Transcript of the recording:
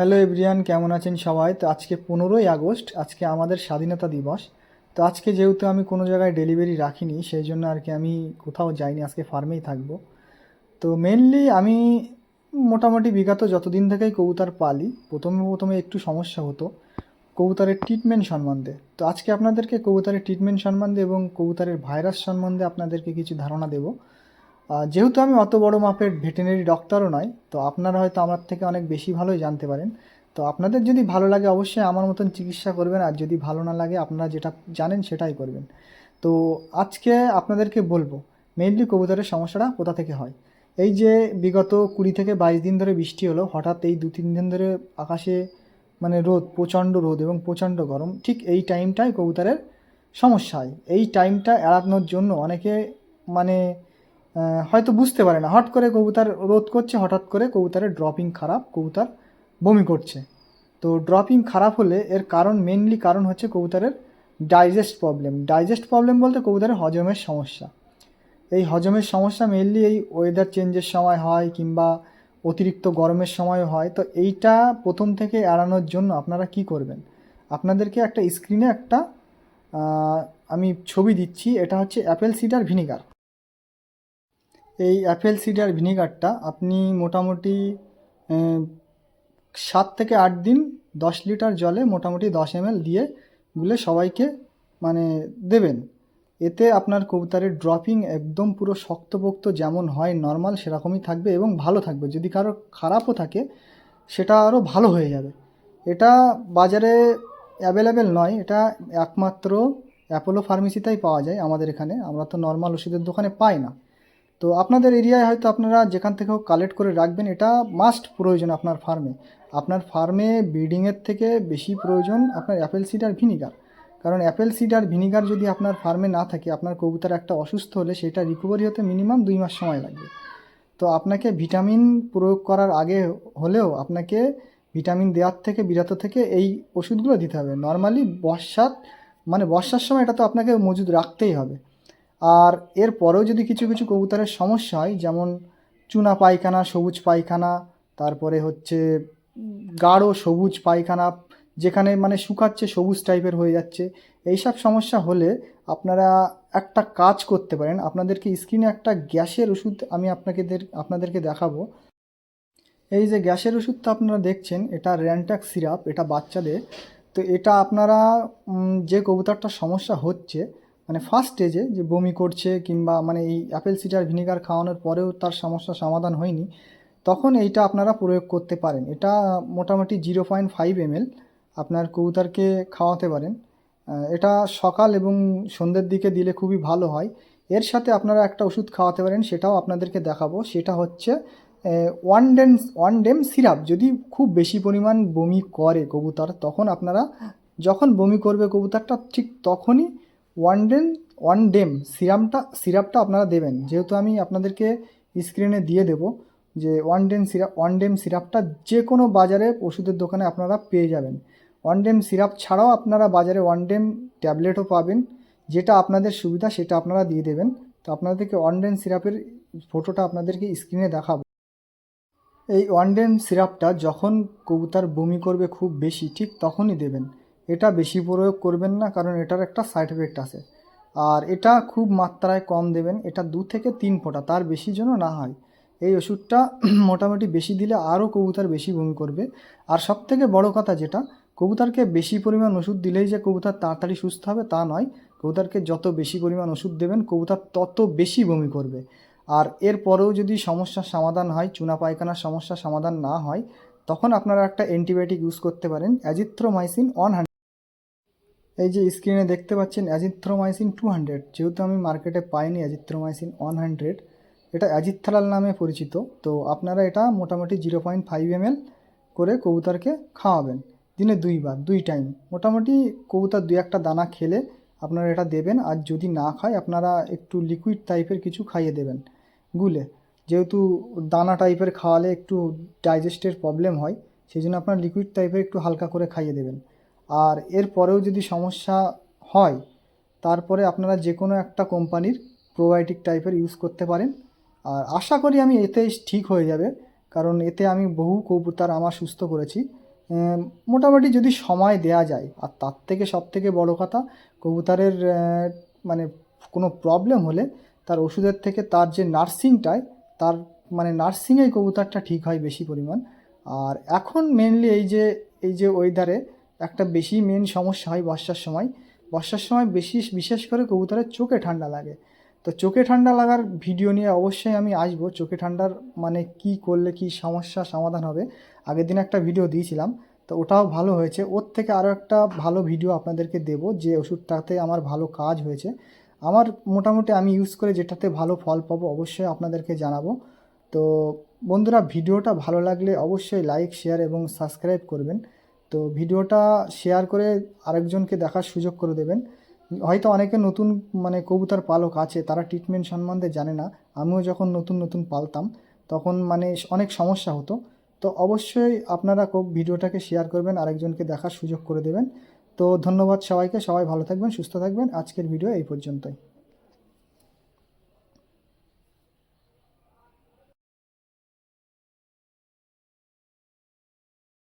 Hello everyone, কেমন আছেন সবাই? তো আজকে 15ই আগস্ট, আজকে আমাদের স্বাধীনতা দিবস। তো আজকে যেহেতু আমি কোনো জায়গায় ডেলিভারি রাখিনি, সেই জন্য আর কি আমি কোথাও যাইনি, আজকে ফার্মেই থাকবো। তো মেনলি আমি মোটামুটি বিগত যতদিন থেকেই কবুতর পালি, প্রথমে প্রথমে একটু সমস্যা হতো কবুতরের ট্রিটমেন্ট সম্বন্ধে। তো আজকে আপনাদেরকে কবুতরের ট্রিটমেন্ট সম্বন্ধে এবং কবুতরের ভাইরাস সম্বন্ধে আপনাদেরকে কিছু ধারণা দেব। যেহেতু আমি অত বড় মাপের ভেটেরিনারি ডক্টরও নয়, তো আপনারা হয়তো আমার থেকে অনেক বেশি ভালোই জানতে পারেন। তো আপনাদের যদি ভালো লাগে অবশ্যই আমার মতন চিকিৎসা করবেন, আর যদি ভালো না লাগে আপনারা যেটা জানেন সেটাই করবেন। তো আজকে আপনাদেরকে বলবো মেইনলি কবুতরের সমস্যাটা কোথা থেকে হয়। এই যে বিগত 20 থেকে 22 দিন ধরে বৃষ্টি হলো, হঠাৎ এই 2-3 দিন ধরে আকাশে মানে রোদ, প্রচণ্ড রোদ এবং প্রচণ্ড গরম, ঠিক এই টাইমটায় কবুতরের সমস্যা হয়। এই টাইমটা এড়ানোর জন্য অনেকে মানে হয়তো বুঝতে পারে না, হট করে কবুতর রোধ করছে, হঠাৎ করে কবুতরের ড্রপিং খারাপ, কবুতর বমি করছে। তো ড্রপিং খারাপ হলে এর কারণ, মেনলি কারণ হচ্ছে কবুতরের ডাইজেস্ট প্রবলেম। ডাইজেস্ট প্রবলেম বলতে কবুতরের হজমের সমস্যা। এই হজমের সমস্যা মেনলি এই ওয়েদার চেঞ্জের সময় হয়, কিংবা অতিরিক্ত গরমের সময়ও হয়। তো এইটা প্রথম থেকে এড়ানোর জন্য আপনারা কি করবেন, আপনাদেরকে একটা স্ক্রিনে একটা আহ, আমি ছবি দিচ্ছি। এটা হচ্ছে অ্যাপেল সিডার ভিনিগার। এই অ্যাপেল সিডার ভিনিগারটা আপনি মোটামুটি 7 থেকে 8 দিন 10 লিটার জলে মোটামুটি 10 ml দিয়ে গুলে সবাইকে মানে দেবেন। এতে আপনার কবুতরের ড্রপিং একদম পুরো শক্তপোক্ত যেমন হয় নর্মাল সেরকমই থাকবে এবং ভালো থাকবে। যদি কারো খারাপও থাকে সেটা আরও ভালো হয়ে যাবে। এটা বাজারে অ্যাভেলেবেল নয়, এটা একমাত্র অ্যাপোলো ফার্মেসিতেই পাওয়া যায় আমাদের এখানে। আমরা তো নর্মাল ওষুধের দোকানে পাই না। তো আপনাদের এরিয়ায় হয়তো আপনারা যেখান থেকেও কালেক্ট করে রাখবেন, এটা মাস্ট প্রয়োজন আপনার ফার্মে। আপনার ফার্মে ব্রিডিংয়ের থেকে বেশি প্রয়োজন আপনার অ্যাপেল সিডার ভিনিগার। কারণ অ্যাপেল সিডার ভিনিগার যদি আপনার ফার্মে না থাকে, আপনার কবুতর একটা অসুস্থ হলে সেটা রিকভারি হতে মিনিমাম 2 মাস সময় লাগবে। তো আপনাকে ভিটামিন প্রয়োগ করার আগে হলেও আপনাকে ভিটামিন দেওয়ার থেকে বিরত থেকে এই ওষুধগুলো দিতে হবে। নর্মালি বর্ষার সময় এটা তো আপনাকে মজুদ রাখতেই হবে। আর এর পরেও যদি কিছু কিছু কবুতরের সমস্যা হয়, যেমন চুনা পায়খানা, সবুজ পায়খানা, তারপরে হচ্ছে গাঢ় সবুজ পায়খানা, যেখানে মানে শুকাচ্ছে সবুজ টাইপের হয়ে যাচ্ছে, এইসব সমস্যা হলে আপনারা একটা কাজ করতে পারেন। আপনাদেরকে স্ক্রিনে একটা গ্যাসের ওষুধ আমি আপনাদেরকে দেখাবো। এই যে গ্যাসের ওষুধটা আপনারা দেখছেন, এটা র্যানট্যাক সিরাপ, এটা বাচ্চাদের। তো এটা আপনারা যে কবুতরটার সমস্যা হচ্ছে মানে ফার্স্ট স্টেজে যে বমি করছে, কিংবা মানে এই অ্যাপেল সিডার ভিনিগার খাওয়ানোর পরেও তার সমস্যা সমাধান হয়নি, তখন এইটা আপনারা প্রয়োগ করতে পারেন। এটা মোটামুটি 0.5 ml আপনার কবুতরকে খাওয়াতে পারেন। এটা সকাল এবং সন্ধ্যের দিকে দিলে খুবই ভালো হয়। এর সাথে আপনারা একটা ওষুধ খাওয়াতে পারেন, সেটাও আপনাদেরকে দেখাবো। সেটা হচ্ছে ওয়ান ডেম সিরাপ। যদি খুব বেশি পরিমাণ বমি করে কবুতর, তখন আপনারা যখন বমি করবে কবুতরটা ঠিক তখনই ওয়ান ডেম সিরাপটা আপনারা দেবেন। যেহেতু আমি আপনাদেরকে স্ক্রিনে দিয়ে দেবো যে ওয়ান ডেম সিরাপটা যে কোনো বাজারে ওষুধের দোকানে আপনারা পেয়ে যাবেন। ওয়ান ডেম সিরাপ ছাড়াও আপনারা বাজারে ওয়ান ডেম ট্যাবলেটও পাবেন। যেটা আপনাদের সুবিধা সেটা আপনারা দিয়ে দেবেন। তো আপনাদেরকে ওয়ান ডেম সিরাপের ফটোটা আপনাদেরকে স্ক্রিনে দেখাবো। এই ওয়ানডেম সিরাপটা যখন কবুতর বমি করবে খুব বেশি, ঠিক তখনই দেবেন। এটা বেশি প্রয়োগ করবেন না, কারণ এটার একটা সাইড এফেক্ট আছে। আর এটা খুব মাত্রায় কম দেবেন, এটা 2 থেকে 3 ফোঁটা, তার বেশি যেন না হয়। এই ওষুধটা মোটামুটি বেশি দিলে আরও কবুতর বেশি বমি করবে। আর সবথেকে বড় কথা যেটা, কবুতরকে বেশি পরিমাণ ওষুধ দিলেই যে কবুতর তাড়াতাড়ি সুস্থ হবে তা নয়। কবুতরকে যত বেশি পরিমাণ ওষুধ দেবেন কবুতর তত বেশি বমি করবে। আর এর পরেও যদি সমস্যার সমাধান হয়, চুনা পায়খানার সমস্যার সমাধান না হয়, তখন আপনারা একটা অ্যান্টিবায়োটিক ইউজ করতে পারেন, অ্যাজিথ্রোমাইসিন 100। এই যে স্ক্রিনে দেখতে পাচ্ছেন অ্যাজিথ্রোমাইসিন 200। যেহেতু আমি মার্কেটে পাইনি অ্যাজিথ্রোমাইসিন 100, এটা অ্যাজিথ্রাল নামে পরিচিত। তো আপনারা এটা মোটামুটি 0.5 ml করে কবুতরকে খাওয়াবেন দিনে 2 বার, 2 টাইম। মোটামুটি কবুতর 2-1টা দানা খেলে আপনারা এটা দেবেন। আর যদি না খায় আপনারা একটু লিকুইড টাইপের কিছু খাইয়ে দেবেন গুলে। যেহেতু দানা টাইপের খাওয়ালে একটু ডাইজেস্টের প্রবলেম হয়, সেই জন্য আপনার লিকুইড টাইপের একটু হালকা করে খাইয়ে দেবেন। আর এর পরেও যদি সমস্যা হয়, তারপরে আপনারা যে কোনো একটা কোম্পানির প্রোবায়োটিক টাইপের ইউজ করতে পারেন। আর আশা করি আমি এতে ঠিক হয়ে যাবে, কারণ এতে আমি বহু কবুতর আমার সুস্থ করেছি। মোটামুটি যদি সময় দেয়া যায়, আর তার থেকে সবথেকে বড় কথা কবুতরের মানে কোনো প্রবলেম হলে তার ওষুধের থেকে তার যে নার্সিংটায়, তার মানে নার্সিংয়েই কবুতরটা ঠিক হয় বেশি পরিমাণ। আর এখন মেনলি এই যে ওয়েদারে একটা বেশি মেন সমস্যা হয় বর্ষার সময় বিশেষ করে কবুতরের চোখে ঠান্ডা লাগে। তো চোখে ঠান্ডা লাগার ভিডিও নিয়ে অবশ্যই আমি আসবো। চোখে ঠান্ডার মানে কি করলে কি সমস্যা সমাধান হবে, আগের দিন একটা ভিডিও দিয়েছিলাম, তো ওটাও ভালো হয়েছে। ওর থেকে আরও একটা ভালো ভিডিও আপনাদেরকে দেবো, যে ওষুধটাতে আমার ভালো কাজ হয়েছে। আমার মোটামুটি আমি ইউজ করে যেটাতে ভালো ফল পাবো অবশ্যই আপনাদেরকে জানাবো। তো বন্ধুরা, ভিডিওটা ভালো লাগলে অবশ্যই লাইক, শেয়ার এবং সাবস্ক্রাইব করবেন। তো ভিডিওটা শেয়ার করে আরেকজনকে দেখার সুযোগ করে দেবেন। হয়তো অনেকে নতুন মানে কবুতর পালক আছে, তারা ট্রিটমেন্ট সম্বন্ধে জানে না। আমিও যখন নতুন নতুন পালতাম তখন মানে অনেক সমস্যা হতো। তো অবশ্যই আপনারা ভিডিওটাকে শেয়ার করবেন, আরেকজনকে দেখার সুযোগ করে দেবেন। তো ধন্যবাদ সবাইকে, সবাই ভালো থাকবেন, সুস্থ থাকবেন। আজকের ভিডিও এই পর্যন্তই।